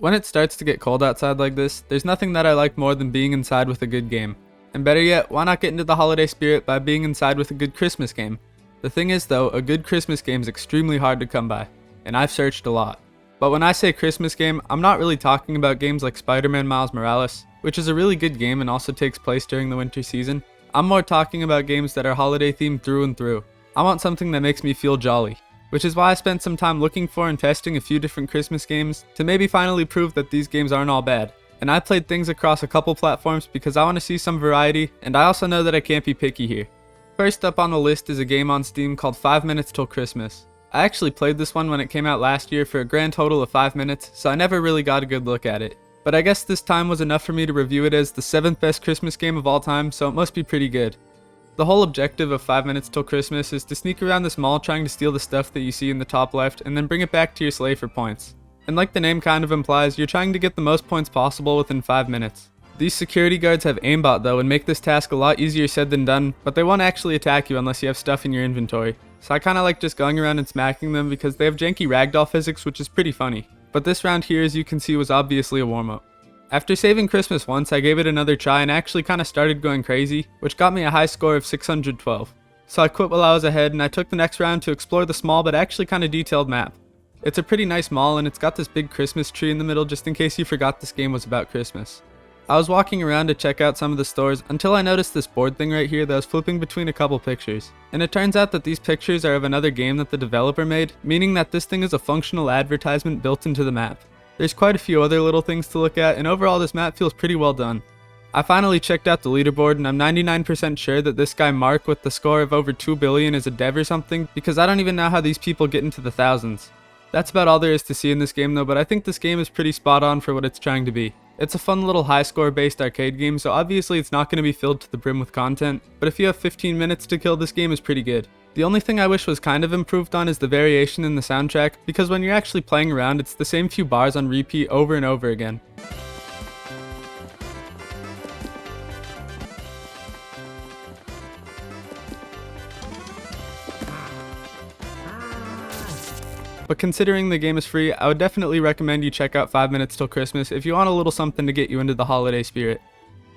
When it starts to get cold outside like this, there's nothing that I like more than being inside with a good game. And better yet, why not get into the holiday spirit by being inside with a good Christmas game? The thing is though, a good Christmas game is extremely hard to come by, and I've searched a lot. But when I say Christmas game, I'm not really talking about games like Spider-Man Miles Morales, which is a really good game and also takes place during the winter season. I'm more talking about games that are holiday themed through and through. I want something that makes me feel jolly, which is why I spent some time looking for and testing a few different Christmas games to maybe finally prove that these games aren't all bad. And I played things across a couple platforms because I want to see some variety, and I also know that I can't be picky here. First up on the list is a game on Steam called 5 Minutes Till Christmas. I actually played this one when it came out last year for a grand total of 5 minutes, so I never really got a good look at it. But I guess this time was enough for me to review it as the 7th best Christmas game of all time, so it must be pretty good. The whole objective of 5 Minutes Till Christmas is to sneak around this mall trying to steal the stuff that you see in the top left and then bring it back to your sleigh for points. And like the name kind of implies, you're trying to get the most points possible within 5 minutes. These security guards have aimbot though and make this task a lot easier said than done, but they won't actually attack you unless you have stuff in your inventory. So I kinda like just going around and smacking them because they have janky ragdoll physics, which is pretty funny. But this round here, as you can see, was obviously a warm-up. After saving Christmas once, I gave it another try and actually kinda started going crazy, which got me a high score of 612. So I quit while I was ahead and I took the next round to explore the small but actually kinda detailed map. It's a pretty nice mall and it's got this big Christmas tree in the middle just in case you forgot this game was about Christmas. I was walking around to check out some of the stores until I noticed this board thing right here that was flipping between a couple pictures. And it turns out that these pictures are of another game that the developer made, meaning that this thing is a functional advertisement built into the map. There's quite a few other little things to look at, and overall this map feels pretty well done. I finally checked out the leaderboard and I'm 99% sure that this guy Mark with the score of over 2 billion is a dev or something, because I don't even know how these people get into the thousands. That's about all there is to see in this game though, but I think this game is pretty spot on for what it's trying to be. It's a fun little high score based arcade game, so obviously it's not going to be filled to the brim with content, but if you have 15 minutes to kill, this game is pretty good. The only thing I wish was kind of improved on is the variation in the soundtrack, because when you're actually playing around, it's the same few bars on repeat over and over again. But considering the game is free, I would definitely recommend you check out 5 Minutes Till Christmas if you want a little something to get you into the holiday spirit.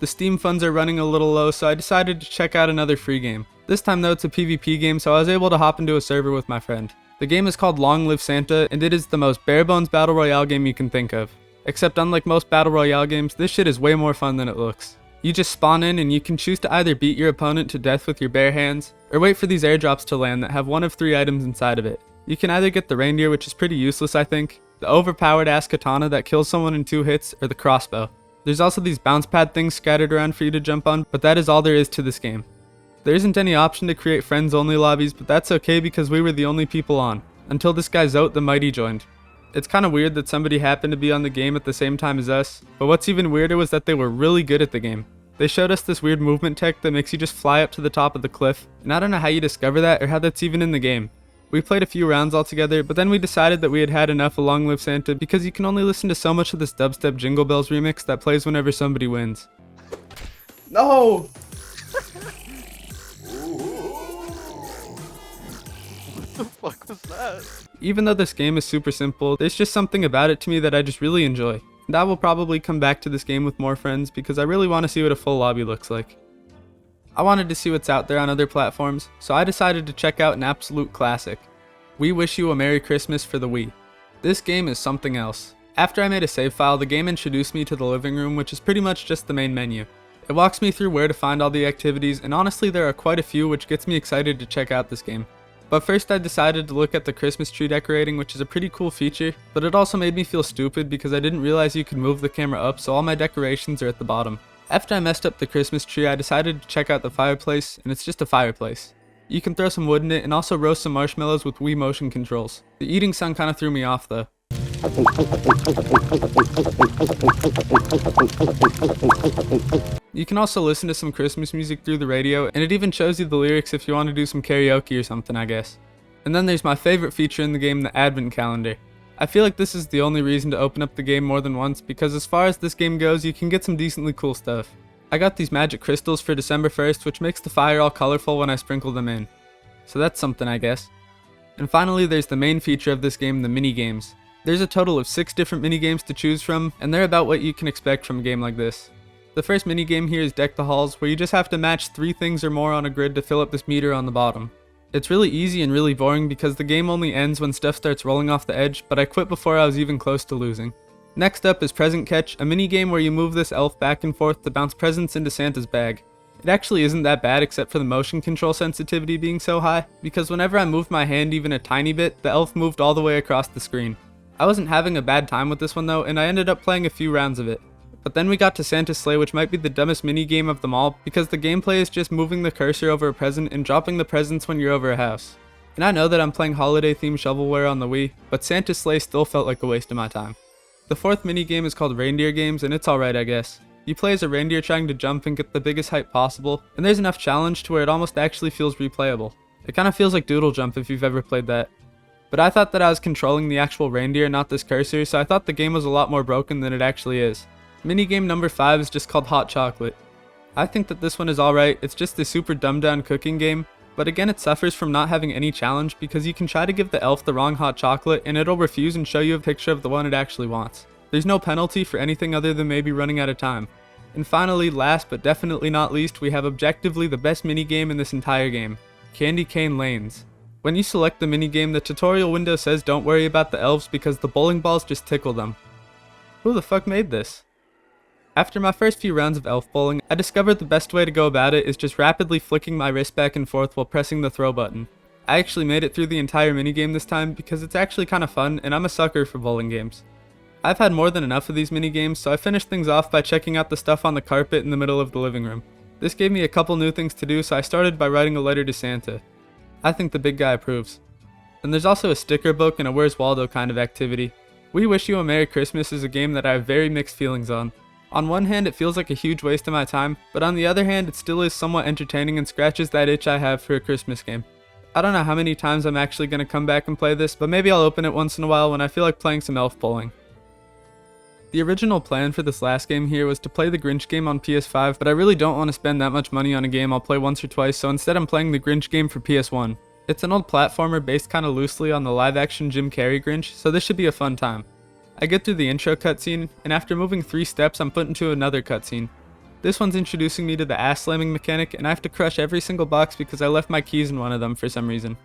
The Steam funds are running a little low, so I decided to check out another free game. This time though, it's a PvP game, so I was able to hop into a server with my friend. The game is called Long Live Santa, and it is the most bare-bones battle royale game you can think of. Except unlike most battle royale games, this shit is way more fun than it looks. You just spawn in and you can choose to either beat your opponent to death with your bare hands, or wait for these airdrops to land that have one of 3 items inside of it. You can either get the reindeer, which is pretty useless I think, the overpowered ass katana that kills someone in 2 hits, or the crossbow. There's also these bounce pad things scattered around for you to jump on, but that is all there is to this game. There isn't any option to create friends only lobbies, but that's okay because we were the only people on, until this guy Zote the Mighty joined. It's kinda weird that somebody happened to be on the game at the same time as us, but what's even weirder was that they were really good at the game. They showed us this weird movement tech that makes you just fly up to the top of the cliff, and I don't know how you discover that or how that's even in the game. We played a few rounds all together, but then we decided that we had had enough of Long Live Santa because you can only listen to so much of this dubstep Jingle Bells remix that plays whenever somebody wins. No! What the fuck was that? Even though this game is super simple, there's just something about it to me that I just really enjoy. And I will probably come back to this game with more friends because I really want to see what a full lobby looks like. I wanted to see what's out there on other platforms, so I decided to check out an absolute classic. We Wish You a Merry Christmas for the Wii. This game is something else. After I made a save file, the game introduced me to the living room, which is pretty much just the main menu. It walks me through where to find all the activities, and honestly there are quite a few, which gets me excited to check out this game. But first I decided to look at the Christmas tree decorating, which is a pretty cool feature, but it also made me feel stupid because I didn't realize you could move the camera up, so all my decorations are at the bottom. After I messed up the Christmas tree, I decided to check out the fireplace, and it's just a fireplace. You can throw some wood in it and also roast some marshmallows with Wii motion controls. The eating sound kinda threw me off though. You can also listen to some Christmas music through the radio, and it even shows you the lyrics if you want to do some karaoke or something, I guess. And then there's my favorite feature in the game, the advent calendar. I feel like this is the only reason to open up the game more than once, because as far as this game goes, you can get some decently cool stuff. I got these magic crystals for December 1st, which makes the fire all colorful when I sprinkle them in. So that's something, I guess. And finally, there's the main feature of this game, the mini games. There's a total of 6 different minigames to choose from, and they're about what you can expect from a game like this. The first minigame here is Deck the Halls, where you just have to match 3 things or more on a grid to fill up this meter on the bottom. It's really easy and really boring because the game only ends when stuff starts rolling off the edge, but I quit before I was even close to losing. Next up is Present Catch, a minigame where you move this elf back and forth to bounce presents into Santa's bag. It actually isn't that bad except for the motion control sensitivity being so high, because whenever I moved my hand even a tiny bit, the elf moved all the way across the screen. I wasn't having a bad time with this one though, and I ended up playing a few rounds of it. But then we got to Santa's Sleigh, which might be the dumbest minigame of them all, because the gameplay is just moving the cursor over a present and dropping the presents when you're over a house. And I know that I'm playing holiday themed shovelware on the Wii, but Santa's Sleigh still felt like a waste of my time. The fourth minigame is called Reindeer Games, and it's alright I guess. You play as a reindeer trying to jump and get the biggest height possible, and there's enough challenge to where it almost actually feels replayable. It kinda feels like Doodle Jump if you've ever played that. But I thought that I was controlling the actual reindeer, not this cursor, so I thought the game was a lot more broken than it actually is. Minigame number 5 is just called Hot Chocolate. I think that this one is alright, it's just a super dumbed down cooking game, but again it suffers from not having any challenge because you can try to give the elf the wrong hot chocolate and it'll refuse and show you a picture of the one it actually wants. There's no penalty for anything other than maybe running out of time. And finally, last but definitely not least, we have objectively the best minigame in this entire game, Candy Cane Lanes. When you select the minigame, the tutorial window says don't worry about the elves because the bowling balls just tickle them. Who the fuck made this? After my first few rounds of elf bowling, I discovered the best way to go about it is just rapidly flicking my wrist back and forth while pressing the throw button. I actually made it through the entire minigame this time because it's actually kinda fun and I'm a sucker for bowling games. I've had more than enough of these minigames, so I finished things off by checking out the stuff on the carpet in the middle of the living room. This gave me a couple new things to do, so I started by writing a letter to Santa. I think the big guy approves. And there's also a sticker book and a Where's Waldo kind of activity. We Wish You a Merry Christmas is a game that I have very mixed feelings on. On one hand, it feels like a huge waste of my time, but on the other hand, it still is somewhat entertaining and scratches that itch I have for a Christmas game. I don't know how many times I'm actually going to come back and play this, but maybe I'll open it once in a while when I feel like playing some elf bowling. The original plan for this last game here was to play the Grinch game on PS5, but I really don't want to spend that much money on a game I'll play once or twice, so instead I'm playing the Grinch game for PS1. It's an old platformer based kinda loosely on the live action Jim Carrey Grinch, so this should be a fun time. I get through the intro cutscene, and after moving 3 steps I'm put into another cutscene. This one's introducing me to the ass slamming mechanic, and I have to crush every single box because I left my keys in one of them for some reason.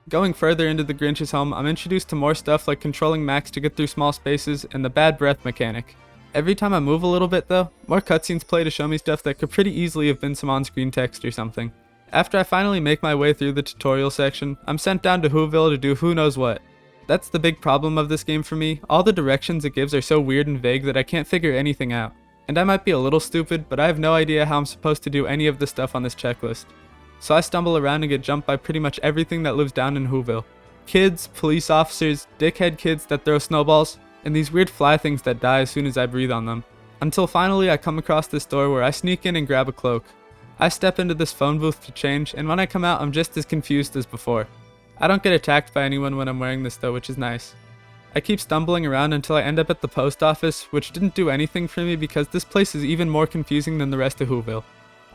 Going further into the Grinch's home, I'm introduced to more stuff like controlling Max to get through small spaces and the bad breath mechanic. Every time I move a little bit though, more cutscenes play to show me stuff that could pretty easily have been some on-screen text or something. After I finally make my way through the tutorial section, I'm sent down to Whoville to do who knows what. That's the big problem of this game for me, all the directions it gives are so weird and vague that I can't figure anything out. And I might be a little stupid, but I have no idea how I'm supposed to do any of the stuff on this checklist. So I stumble around and get jumped by pretty much everything that lives down in Whoville. Kids, police officers, dickhead kids that throw snowballs, and these weird fly things that die as soon as I breathe on them. Until finally I come across this door where I sneak in and grab a cloak. I step into this phone booth to change, and when I come out I'm just as confused as before. I don't get attacked by anyone when I'm wearing this though, which is nice. I keep stumbling around until I end up at the post office, which didn't do anything for me because this place is even more confusing than the rest of Whoville.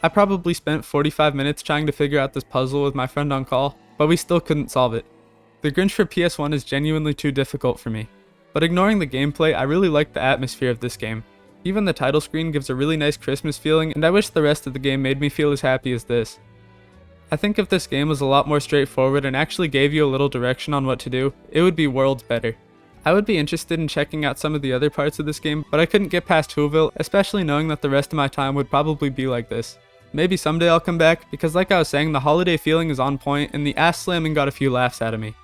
I probably spent 45 minutes trying to figure out this puzzle with my friend on call, but we still couldn't solve it. The Grinch for PS1 is genuinely too difficult for me. But ignoring the gameplay, I really like the atmosphere of this game. Even the title screen gives a really nice Christmas feeling, and I wish the rest of the game made me feel as happy as this. I think if this game was a lot more straightforward and actually gave you a little direction on what to do, it would be worlds better. I would be interested in checking out some of the other parts of this game, but I couldn't get past Whoville, especially knowing that the rest of my time would probably be like this. Maybe someday I'll come back, because like I was saying, the holiday feeling is on point and the ass slamming got a few laughs out of me.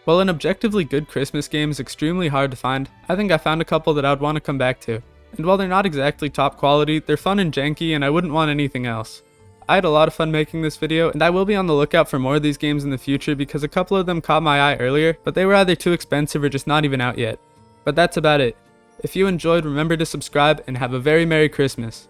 While an objectively good Christmas game is extremely hard to find, I think I found a couple that I would want to come back to. And while they're not exactly top quality, they're fun and janky and I wouldn't want anything else. I had a lot of fun making this video, and I will be on the lookout for more of these games in the future because a couple of them caught my eye earlier, but they were either too expensive or just not even out yet. But that's about it. If you enjoyed, remember to subscribe and have a very Merry Christmas.